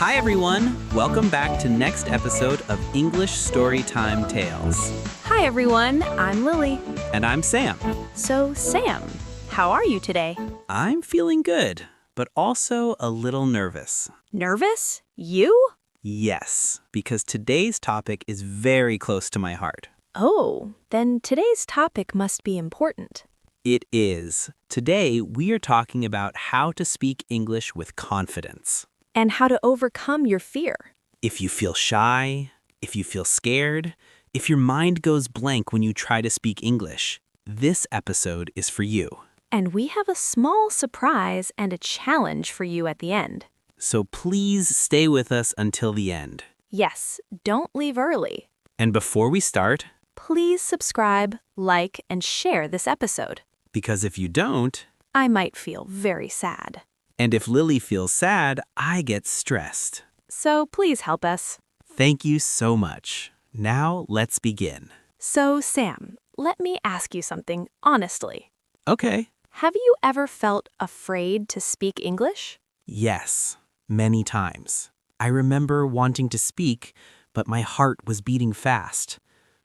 Hi, everyone. Welcome back to next episode of English Storytime Tales. Hi everyone, I'm Lily. And I'm Sam. So Sam, how are you today? I'm feeling good, but also a little nervous. Nervous? You? Yes, because today's topic is very close to my heart. Oh, then today's topic must be important. It is. Today, we are talking about how to speak English with confidence. And how to overcome your fear. If you feel shy, if you feel scared, if your mind goes blank when you try to speak English, this episode is for you. And we have a small surprise and a challenge for you at the end. So please stay with us until the end. Yes, don't leave early. And before we start, Please subscribe, like, and share this episode. because if you don't, I might feel very sad. and if Lily feels sad, I get stressed. So please help us. Thank you so much. Now let's begin. So Sam, let me ask you something honestly. Okay. Have you ever felt afraid to speak English? Yes, many times. I remember wanting to speak, but my heart was beating fast.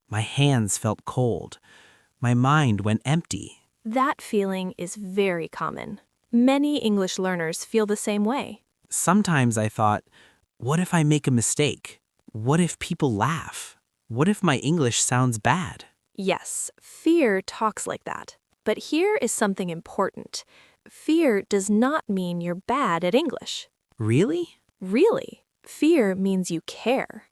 My hands felt cold. My mind went empty. That feeling is very common. Many English learners feel the same way. Sometimes I thought, what if I make a mistake? What if people laugh? What if my English sounds bad? Yes, fear talks like that. But here is something important. Fear does not mean you're bad at English. Really? Really, fear means you care.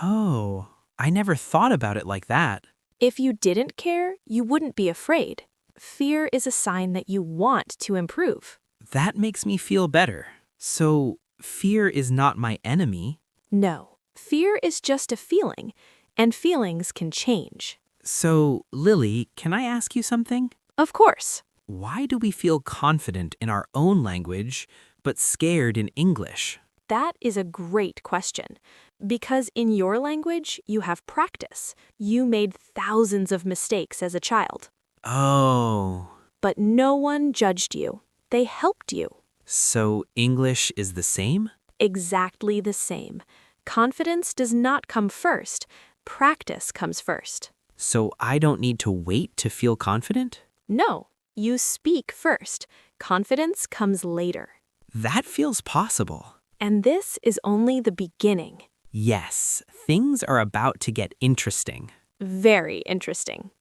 Oh, I never thought about it like that. If you didn't care, you wouldn't be afraid. Fear is a sign that you want to improve. That makes me feel better. So, fear is not my enemy. No, fear is just a feeling, and feelings can change. So, Lily, can I ask you something? Of course. Why do we feel confident in our own language, but scared in English? That is a great question. Because in your language, you have practice. You made thousands of mistakes as a child. Oh, But no one judged you. They helped you. so English is the same? Exactly the same. Confidence does not come first. Practice comes first. So I don't need to wait to feel confident? No, you speak first. Confidence comes later. That feels possible. And this is only the beginning. Yes, things are about to get interesting. Very interesting.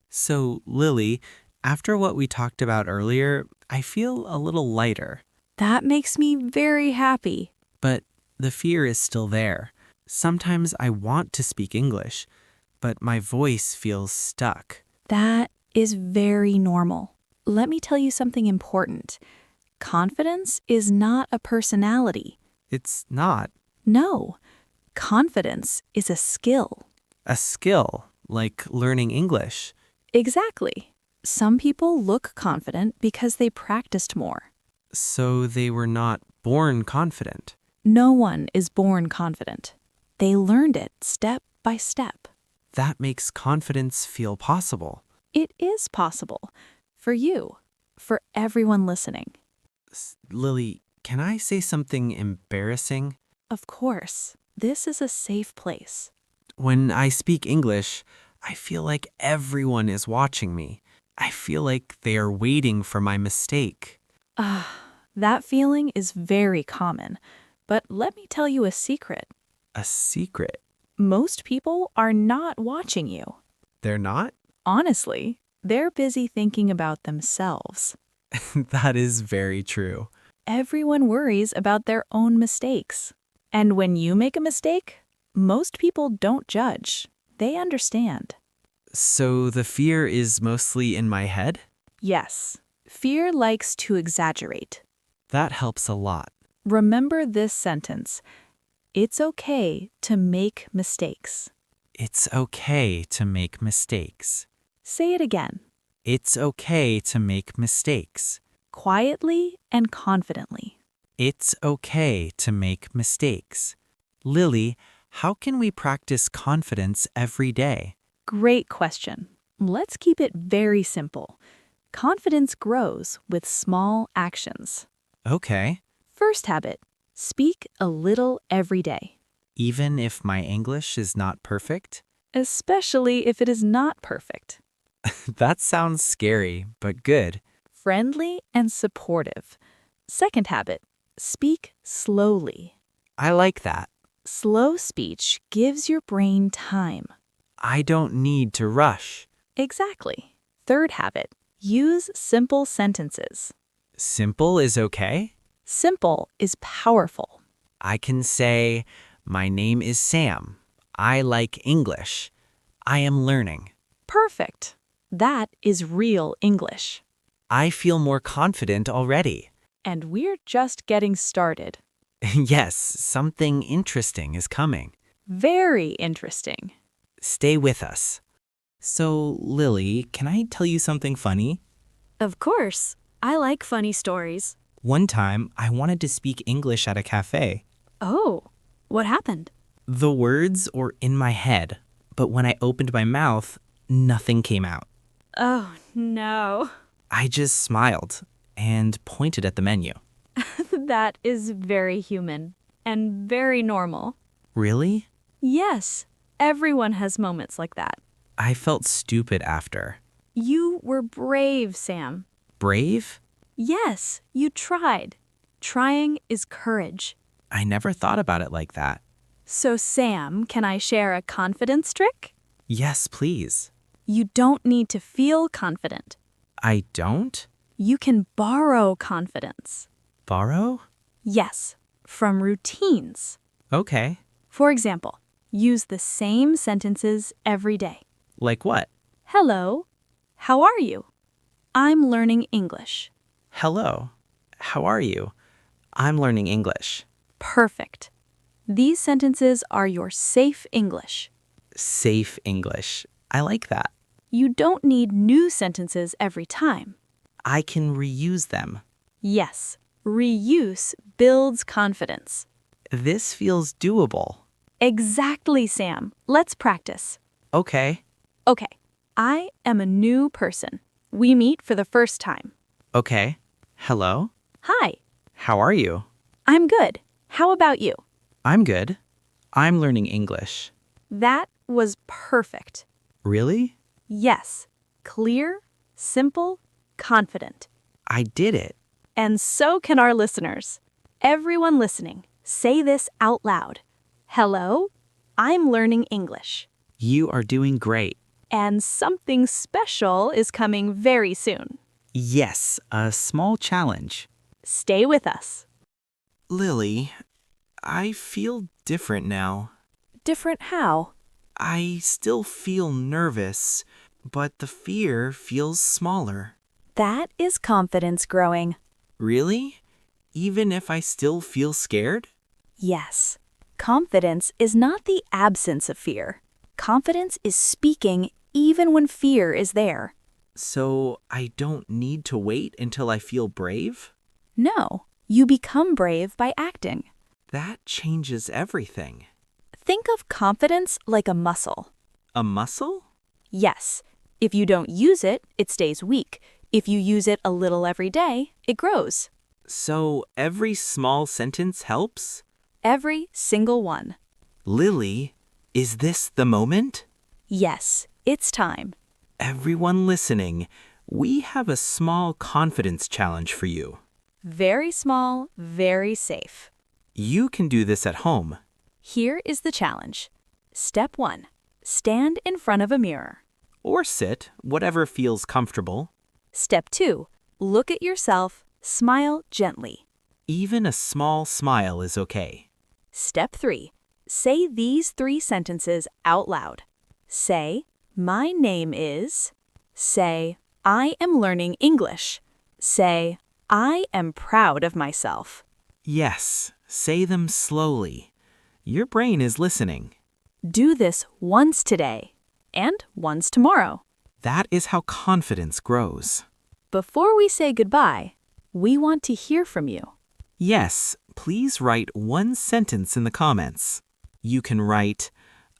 So, Lily, after what we talked about earlier, I feel a little lighter. That makes me very happy. But the fear is still there. Sometimes I want to speak English, but my voice feels stuck. That is very normal. Let me tell you something important. Confidence is not a personality. It's not No, confidence is a skill. a skill, like learning English. Exactly. Some people look confident because they practiced more. So they were not born confident. No one is born confident. They learned it step by step. That makes confidence feel possible. It is possible. For you. For everyone listening. Lily, can I say something embarrassing? Of course, this is a safe place. When I speak English, I feel like everyone is watching me. I feel like they are waiting for my mistake. That feeling is very common. But let me tell you a secret. A secret? Most people are not watching you. They're not? Honestly, they're busy thinking about themselves. That is very true. Everyone worries about their own mistakes. And when you make a mistake, most people don't judge. They understand. So the fear is mostly in my head? Yes, fear likes to exaggerate. That helps a lot. Remember this sentence. It's okay to make mistakes. It's okay to make mistakes. Say it again, It's okay to make mistakes. quietly and confidently. It's okay to make mistakes. Lily, how can we practice confidence every day? Great question. Let's keep it very simple. Confidence grows with small actions. Okay. First habit, Speak a little every day, Even if my English is not perfect? especially if it is not perfect. That sounds scary, but good. Friendly and supportive. Second habit, speak slowly. I like that. Slow speech gives your brain time. I don't need to rush. Exactly. Third habit, use simple sentences. Simple is okay? Simple is powerful. I can say, my name is Sam. I like English. I am learning. Perfect. That is real English. I feel more confident already. And we're just getting started. Yes, something interesting is coming. Very interesting. Stay with us. So, Lily, can I tell you something funny? Of course. I like funny stories. One time, I wanted to speak English at a cafe. Oh, what happened? The words were in my head, but when I opened my mouth, nothing came out. Oh, no. I just smiled and pointed at the menu. That is very human and very normal. Really? Yes, everyone has moments like that. I felt stupid after. You were brave, Sam. Brave? Yes, you tried. Trying is courage. I never thought about it like that. So, Sam, can I share a confidence trick? Yes, please. You don't need to feel confident. I don't? You can borrow confidence. Borrow? Yes, from routines. Okay. For example, use the same sentences every day. Like what? Hello, how are you? I'm learning English. Hello. How are you? I'm learning English. Perfect. These sentences are your safe English. Safe English. I like that. You don't need new sentences every time. I can reuse them. Yes, reuse builds confidence. This feels doable. Exactly, Sam. Let's practice. Okay. Okay, I am a new person. We meet for the first time. Okay. Hello. Hi, How are you? I'm good. How about you? I'm good. I'm learning English. That was perfect. Really? Yes, clear, simple, confident. I did it. And so can our listeners. Everyone listening, say this out loud. Hello, I'm learning English. You are doing great. And something special is coming very soon. Yes, a small challenge. Stay with us. Lily, I feel different now. Different how? I still feel nervous, but the fear feels smaller. That is confidence growing. Really? Even if I still feel scared? Yes. Confidence is not the absence of fear. Confidence is speaking even when fear is there. So I don't need to wait until I feel brave? No, you become brave by acting. That changes everything. Think of confidence like a muscle. A muscle? Yes, if you don't use it, it stays weak. If you use it a little every day, it grows. So every small sentence helps? Every single one. Lily, is this the moment? Yes, it's time. Everyone listening, we have a small confidence challenge for you. Very small, very safe. You can do this at home. Here is the challenge. Step 1. Stand in front of a mirror. Or sit, whatever feels comfortable. Step 2. Look at yourself, smile gently. Even a small smile is okay. Step 3. Say these 3 sentences out loud. Say, my name is. Say, I am learning English. Say, I am proud of myself. Yes, say them slowly. Your brain is listening. Do this once today and once tomorrow. That is how confidence grows. Before we say goodbye, we want to hear from you. Yes, please write one sentence in the comments. You can write,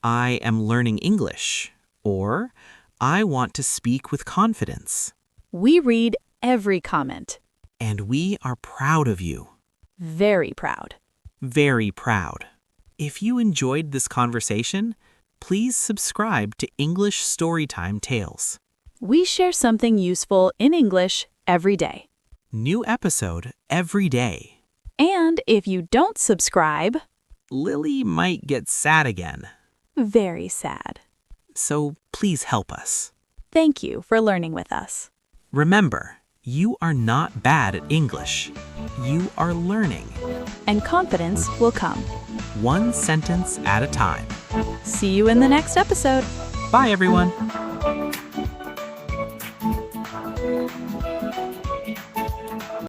I am learning English, or I want to speak with confidence. We read every comment. And we are proud of you. Very proud. very proud. If you enjoyed this conversation, please subscribe to English Storytime Tales. We share something useful in English every day. New episode every day. And if you don't subscribe, Lily might get sad again, very sad. so please help us. Thank you for learning with us. Remember, you are not bad at English. You are learning, And confidence will come. one sentence at a time. See you in the next episode. Bye, everyone.